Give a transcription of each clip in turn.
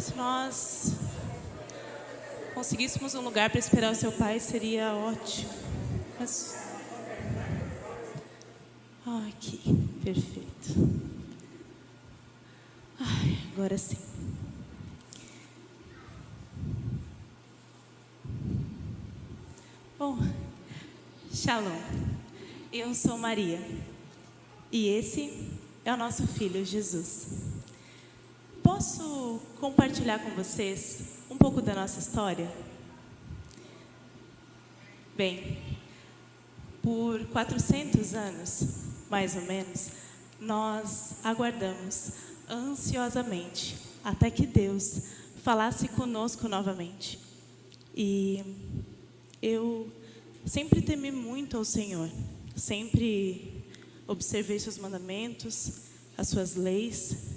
Se nós conseguíssemos um lugar para esperar o seu pai, seria ótimo. Mas... aqui, perfeito. Agora sim. Bom, Shalom. Eu sou Maria. E esse é o nosso filho, Jesus. Posso compartilhar com vocês um pouco da nossa história? Bem, por 400 anos, mais ou menos, nós aguardamos ansiosamente até que Deus falasse conosco novamente. E eu sempre temi muito ao Senhor, sempre observei seus mandamentos, as suas leis,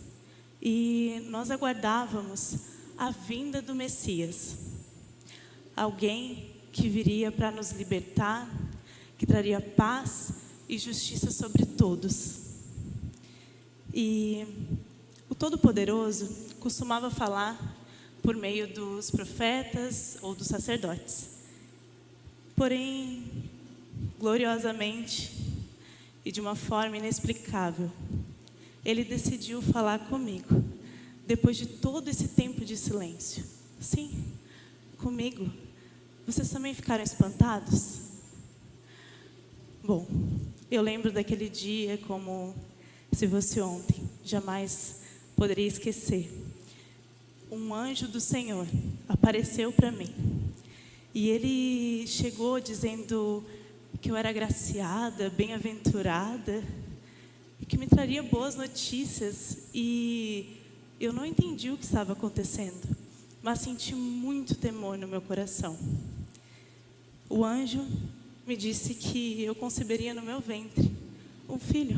e nós aguardávamos a vinda do Messias, alguém que viria para nos libertar, que traria paz e justiça sobre todos. E o Todo-Poderoso costumava falar por meio dos profetas ou dos sacerdotes. Porém, gloriosamente e de uma forma inexplicável, Ele decidiu falar comigo, depois de todo esse tempo de silêncio. Sim, comigo. Vocês também ficaram espantados? Bom, eu lembro daquele dia como se fosse ontem. Jamais poderia esquecer. Um anjo do Senhor apareceu para mim. E ele chegou dizendo que eu era agraciada, bem-aventurada, e que me traria boas notícias. E eu não entendi o que estava acontecendo, mas senti muito temor no meu coração. O anjo me disse que eu conceberia no meu ventre um filho,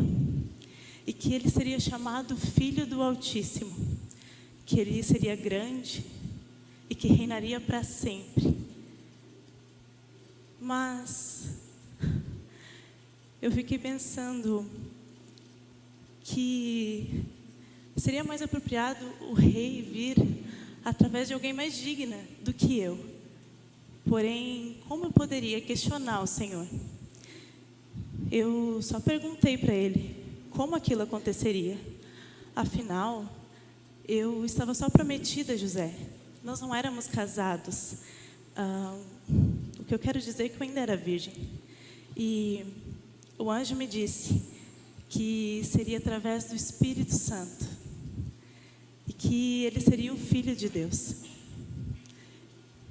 e que ele seria chamado Filho do Altíssimo, que ele seria grande e que reinaria para sempre. Mas eu fiquei pensando que seria mais apropriado o rei vir através de alguém mais digna do que eu. Porém, como eu poderia questionar o Senhor? Eu só perguntei para ele como aquilo aconteceria. Afinal, eu estava só prometida a José. Nós não éramos casados. O que eu quero dizer é que eu ainda era virgem. E o anjo me disse que seria através do Espírito Santo e que ele seria o Filho de Deus.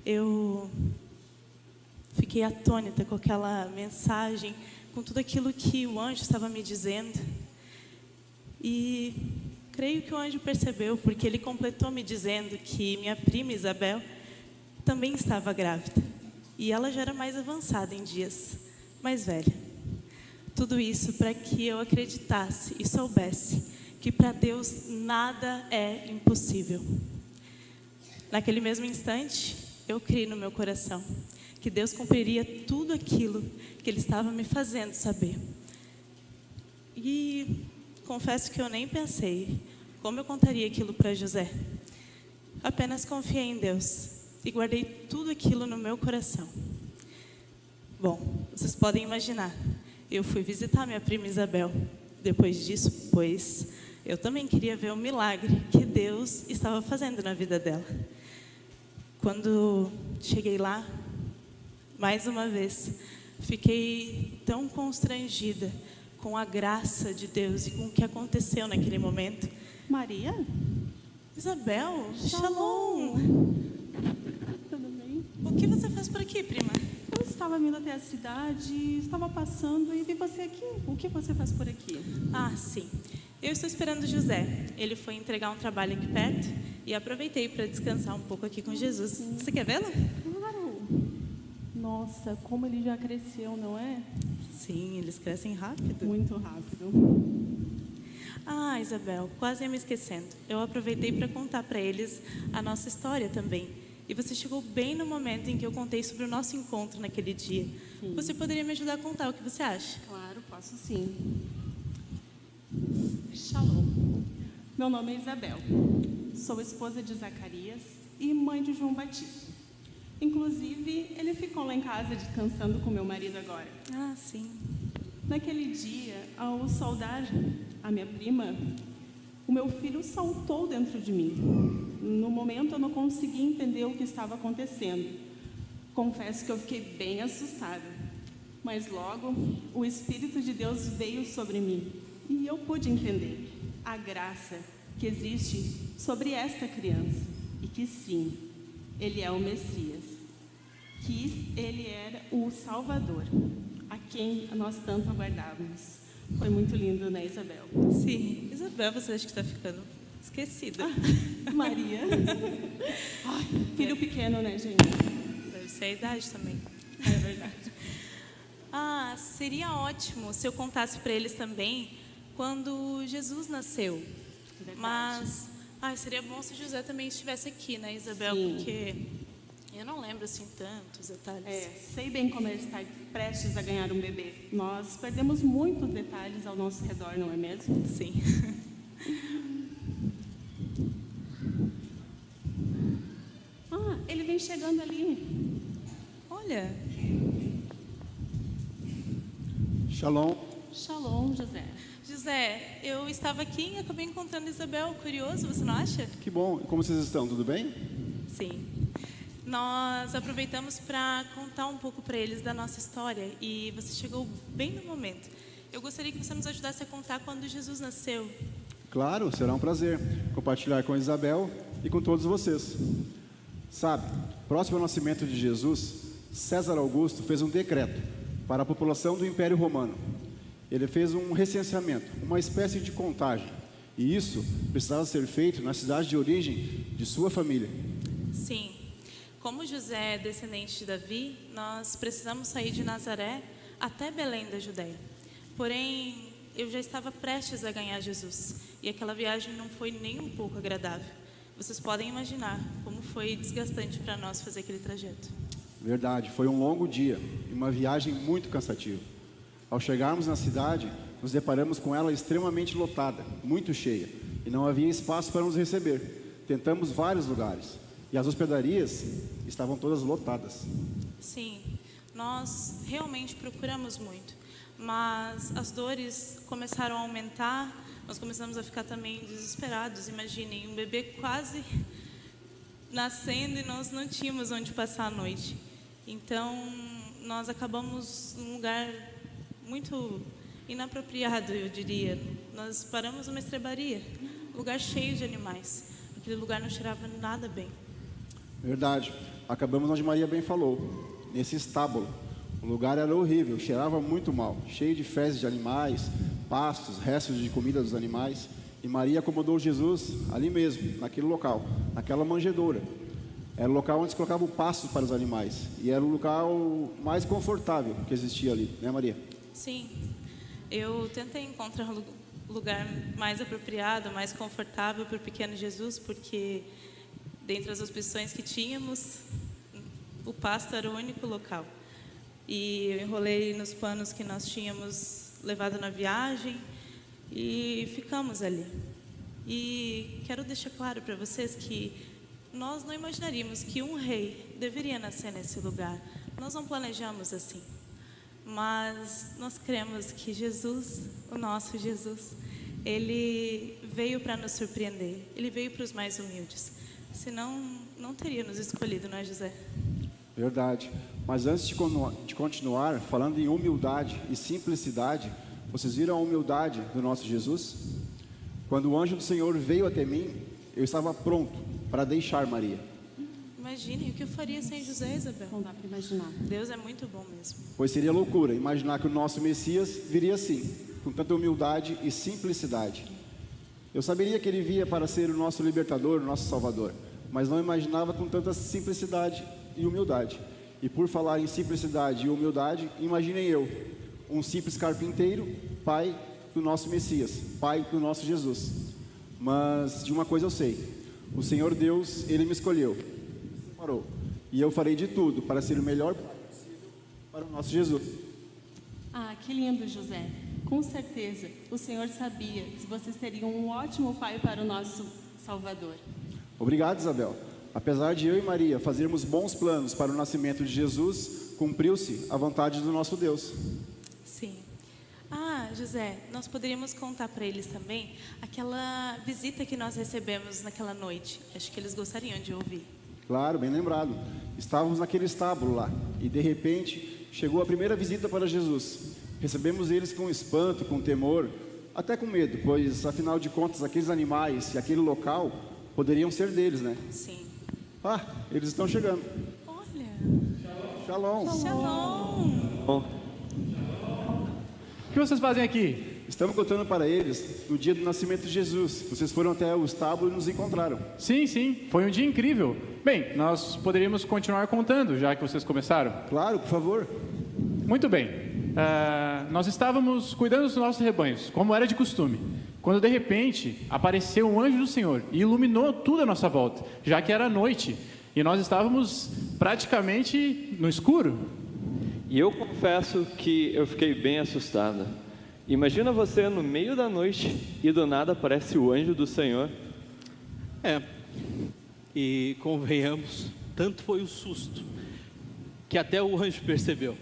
Eu fiquei atônita com aquela mensagem, com tudo aquilo que o anjo estava me dizendo. E creio que o anjo percebeu, porque ele completou me dizendo que minha prima Isabel também estava grávida. E ela já era mais avançada em dias, mais velha. Tudo isso para que eu acreditasse e soubesse que para Deus nada é impossível. Naquele mesmo instante, eu criei no meu coração que Deus cumpriria tudo aquilo que Ele estava me fazendo saber. E confesso que eu nem pensei como eu contaria aquilo para José. Apenas confiei em Deus e guardei tudo aquilo no meu coração. Bom, vocês podem imaginar, eu fui visitar minha prima Isabel depois disso, pois eu também queria ver o milagre que Deus estava fazendo na vida dela. Quando cheguei lá, mais uma vez, fiquei tão constrangida com a graça de Deus e com o que aconteceu naquele momento. Maria? Isabel, Shalom. Tudo bem? O que você faz por aqui, prima? Eu estava vindo até a cidade, estava passando e vi você aqui. O que você faz por aqui? Sim. Eu estou esperando o José. Ele foi entregar um trabalho aqui perto e aproveitei para descansar um pouco aqui com Jesus. Sim. Você quer vê-lo? Claro. Nossa, como ele já cresceu, não é? Sim, eles crescem rápido. Muito rápido. Isabel, quase ia me esquecendo. Eu aproveitei para contar para eles a nossa história também. E você chegou bem no momento em que eu contei sobre o nosso encontro naquele dia. Sim. Você poderia me ajudar a contar o que você acha? Claro, posso sim. Shalom. Meu nome é Isabel. sou esposa de Zacarias e mãe de João Batista. Inclusive, ele ficou lá em casa descansando com meu marido agora. Ah, sim. Naquele dia, ao saudar a minha prima, o meu filho saltou dentro de mim. No momento, eu não consegui entender o que estava acontecendo. Confesso que eu fiquei bem assustada. Mas logo, o Espírito de Deus veio sobre mim e eu pude entender a graça que existe sobre esta criança e que sim, ele é o Messias, que ele era o Salvador, a quem nós tanto aguardávamos. Foi muito lindo, né, Isabel? Sim. Isabel, você acha que está ficando esquecida? Maria. Ai, filho pequeno, né, gente? Deve ser a idade também. É verdade. Ah, seria ótimo se eu contasse para eles também quando Jesus nasceu. Verdade. Mas, seria bom se José também estivesse aqui, né, Isabel? Sim. Porque eu não lembro assim tantos detalhes. Sei bem como ele está prestes a ganhar um bebê. Nós perdemos muitos detalhes ao nosso redor, não é mesmo? Sim. Ele vem chegando ali. Olha, Shalom. Shalom, José. José, eu estava aqui e acabei encontrando Isabel. Curioso, você não acha? Que bom. E como vocês estão? Tudo bem? Sim. Nós aproveitamos para contar um pouco para eles da nossa história e você chegou bem no momento. Eu gostaria que você nos ajudasse a contar quando Jesus nasceu. Claro, será um prazer compartilhar com a Isabel e com todos vocês. Sabe, próximo ao nascimento de Jesus, César Augusto fez um decreto para a população do Império Romano. Ele fez um recenseamento, uma espécie de contagem. E isso precisava ser feito na cidade de origem de sua família. Sim. Como José é descendente de Davi, nós precisamos sair de Nazaré até Belém da Judéia. Porém, eu já estava prestes a ganhar Jesus e aquela viagem não foi nem um pouco agradável. Vocês podem imaginar como foi desgastante para nós fazer aquele trajeto. Verdade, foi um longo dia e uma viagem muito cansativa. Ao chegarmos na cidade, nos deparamos com ela extremamente lotada, muito cheia, e não havia espaço para nos receber. Tentamos vários lugares e as hospedarias estavam todas lotadas. Sim, nós realmente procuramos muito, mas as dores começaram a aumentar, nós começamos a ficar também desesperados. Imaginem, um bebê quase nascendo e nós não tínhamos onde passar a noite. Então, nós acabamos num lugar muito inapropriado, eu diria. Nós paramos numa estrebaria, lugar cheio de animais. Aquele lugar não cheirava nada bem. Verdade, acabamos onde Maria bem falou, nesse estábulo. O lugar era horrível, cheirava muito mal, cheio de fezes de animais, pastos, restos de comida dos animais. E Maria acomodou Jesus ali mesmo, naquele local, naquela manjedoura. Era o local onde se colocava o pasto para os animais. E era o local mais confortável que existia ali, né, Maria? Sim, eu tentei encontrar um lugar mais apropriado, mais confortável para o pequeno Jesus, porque dentre as opções que tínhamos, o pasto era o único local. E eu enrolei nos panos que nós tínhamos levado na viagem e ficamos ali. E quero deixar claro para vocês que nós não imaginaríamos que um rei deveria nascer nesse lugar. Nós não planejamos assim. Mas nós cremos que Jesus, o nosso Jesus, ele veio para nos surpreender. Ele veio para os mais humildes. Senão, não teria nos escolhido, não é, José? Verdade. Mas antes de continuar falando em humildade e simplicidade, vocês viram a humildade do nosso Jesus? Quando o anjo do Senhor veio até mim, eu estava pronto para deixar Maria. Imagine o que eu faria sem José, Isabel. Não dá para imaginar. Deus é muito bom mesmo. Pois seria loucura imaginar que o nosso Messias viria assim, com tanta humildade e simplicidade. Eu saberia que ele via para ser o nosso libertador, o nosso salvador, mas não imaginava com tanta simplicidade e humildade. E por falar em simplicidade e humildade, imaginem eu, um simples carpinteiro, pai do nosso Messias, pai do nosso Jesus. Mas de uma coisa eu sei, o Senhor Deus, Ele me escolheu, me separou, e eu farei de tudo para ser o melhor pai possível para o nosso Jesus. Ah, que lindo, José. Com certeza, o Senhor sabia que vocês seriam um ótimo pai para o nosso Salvador. Obrigado, Isabel. Apesar de eu e Maria fazermos bons planos para o nascimento de Jesus, cumpriu-se a vontade do nosso Deus. Sim. Ah, José, nós poderíamos contar para eles também aquela visita que nós recebemos naquela noite. Acho que eles gostariam de ouvir. Claro, bem lembrado. Estávamos naquele estábulo lá e, de repente, chegou a primeira visita para Jesus. Recebemos eles com espanto, com temor, até com medo, pois, afinal de contas, aqueles animais e aquele local poderiam ser deles, né? Sim. Ah, eles estão chegando. Olha. Shalom. Shalom. Bom, O que vocês fazem aqui? Estamos contando para eles no dia do nascimento de Jesus. Vocês foram até o estábulo e nos encontraram. Sim, foi um dia incrível. Bem, nós poderíamos continuar contando, já que vocês começaram. Claro, por favor. Muito bem. Nós estávamos cuidando dos nossos rebanhos, como era de costume, quando de repente apareceu um anjo do Senhor e iluminou tudo à nossa volta, já que era noite e nós estávamos praticamente no escuro. e eu confesso que eu fiquei bem assustada. Imagina você no meio da noite e do nada aparece o anjo do Senhor. E convenhamos, tanto foi o susto que até o anjo percebeu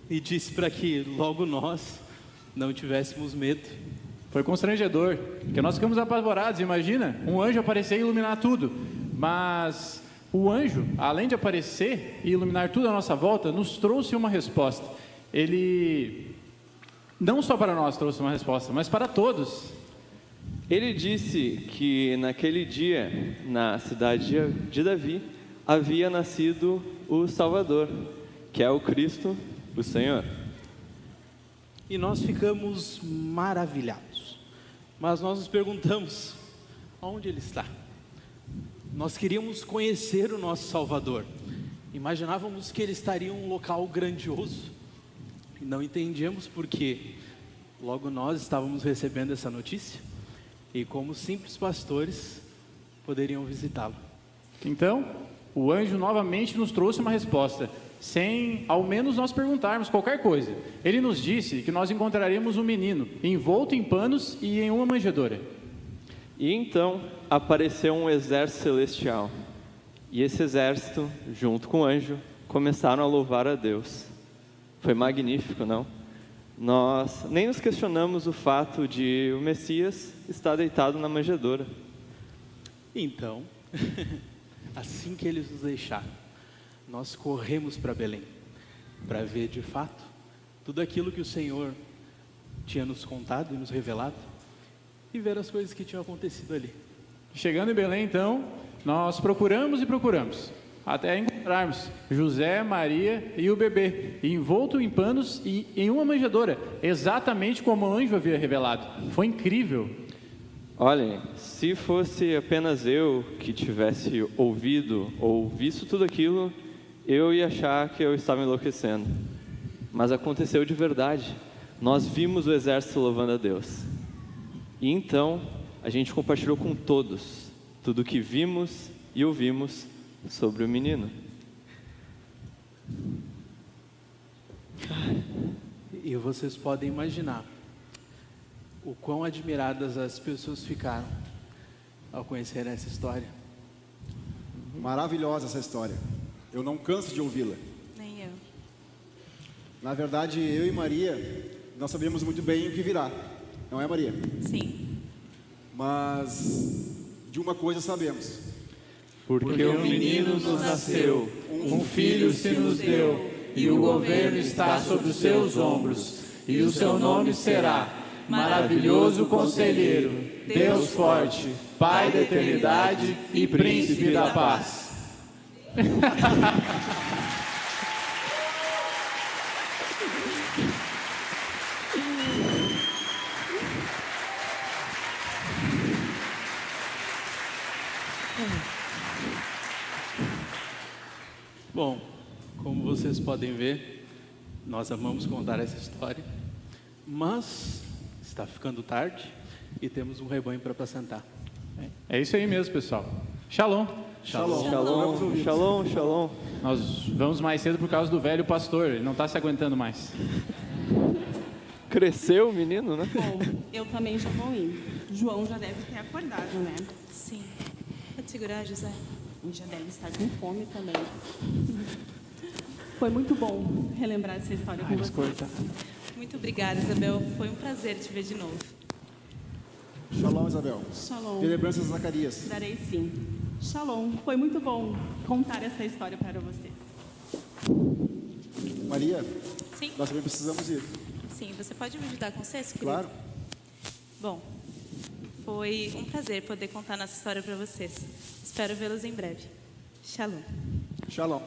e disse para que logo nós não tivéssemos medo. Foi constrangedor, porque nós ficamos apavorados. Imagina, um anjo aparecer e iluminar tudo. Mas o anjo, além de aparecer e iluminar tudo à nossa volta, nos trouxe uma resposta. Ele não só para nós trouxe uma resposta, mas para todos. Ele disse que naquele dia, na cidade de Davi, havia nascido o Salvador, que é o Cristo, o Senhor. E nós ficamos maravilhados. Mas nós nos perguntamos, onde ele está? Nós queríamos conhecer o nosso Salvador. Imaginávamos que ele estaria em um local grandioso. E não entendíamos por quê. Logo nós estávamos recebendo essa notícia. E como simples pastores, poderiam visitá-lo. Então, o anjo novamente nos trouxe uma resposta, sem ao menos nós perguntarmos qualquer coisa. Ele nos disse que nós encontraríamos um menino envolto em panos e em uma manjedoura. E então apareceu um exército celestial. E esse exército, junto com o anjo, começaram a louvar a Deus. Foi magnífico, não? Nós nem nos questionamos o fato de o Messias estar deitado na manjedoura. Então, assim que eles nos deixaram, nós corremos para Belém, para ver de fato tudo aquilo que o Senhor tinha nos contado e nos revelado, e ver as coisas que tinham acontecido ali. Chegando em Belém, então, nós procuramos e procuramos, até encontrarmos José, Maria e o bebê, envolto em panos e em uma manjedoura, exatamente como o anjo havia revelado. Foi incrível. Olhem, se fosse apenas eu que tivesse ouvido ou visto tudo aquilo, eu ia achar que eu estava enlouquecendo. Mas aconteceu de verdade. Nós vimos o exército louvando a Deus. E então, a gente compartilhou com todos tudo o que vimos e ouvimos sobre o menino. E vocês podem imaginar o quão admiradas as pessoas ficaram ao conhecer essa história. Maravilhosa essa história. Eu não canso de ouvi-la. Nem eu. Na verdade, eu e Maria, nós sabemos muito bem o que virá. Não é, Maria? Sim. Mas de uma coisa sabemos. Porque o menino nos nasceu, um filho se nos deu, e o governo está sobre os seus ombros, e o seu nome será Maravilhoso Conselheiro, Deus Forte, Pai da Eternidade e Príncipe da Paz. Bom, como vocês podem ver, nós amamos contar essa história, mas está ficando tarde e temos um rebanho para apacentar. É isso aí mesmo, pessoal. Shalom. Shalom. Shalom, shalom, shalom. Nós vamos mais cedo por causa do velho pastor, ele não está se aguentando mais. Cresceu o menino, né? Bom, eu também já vou indo. João já deve ter acordado, né? Sim. Pode segurar, José? E já deve estar com fome também. Foi muito bom relembrar essa história com vocês. Muito obrigada, Isabel. Foi um prazer te ver de novo. Shalom, Isabel. Shalom. E lembranças de Zacarias. Darei sim. Shalom. Foi muito bom contar essa história para vocês. Maria, Sim? nós também precisamos ir. Sim, você pode me ajudar com o cesto, querido? Claro. Bom, foi um prazer poder contar nossa história para vocês. Espero vê-los em breve. Shalom. Shalom.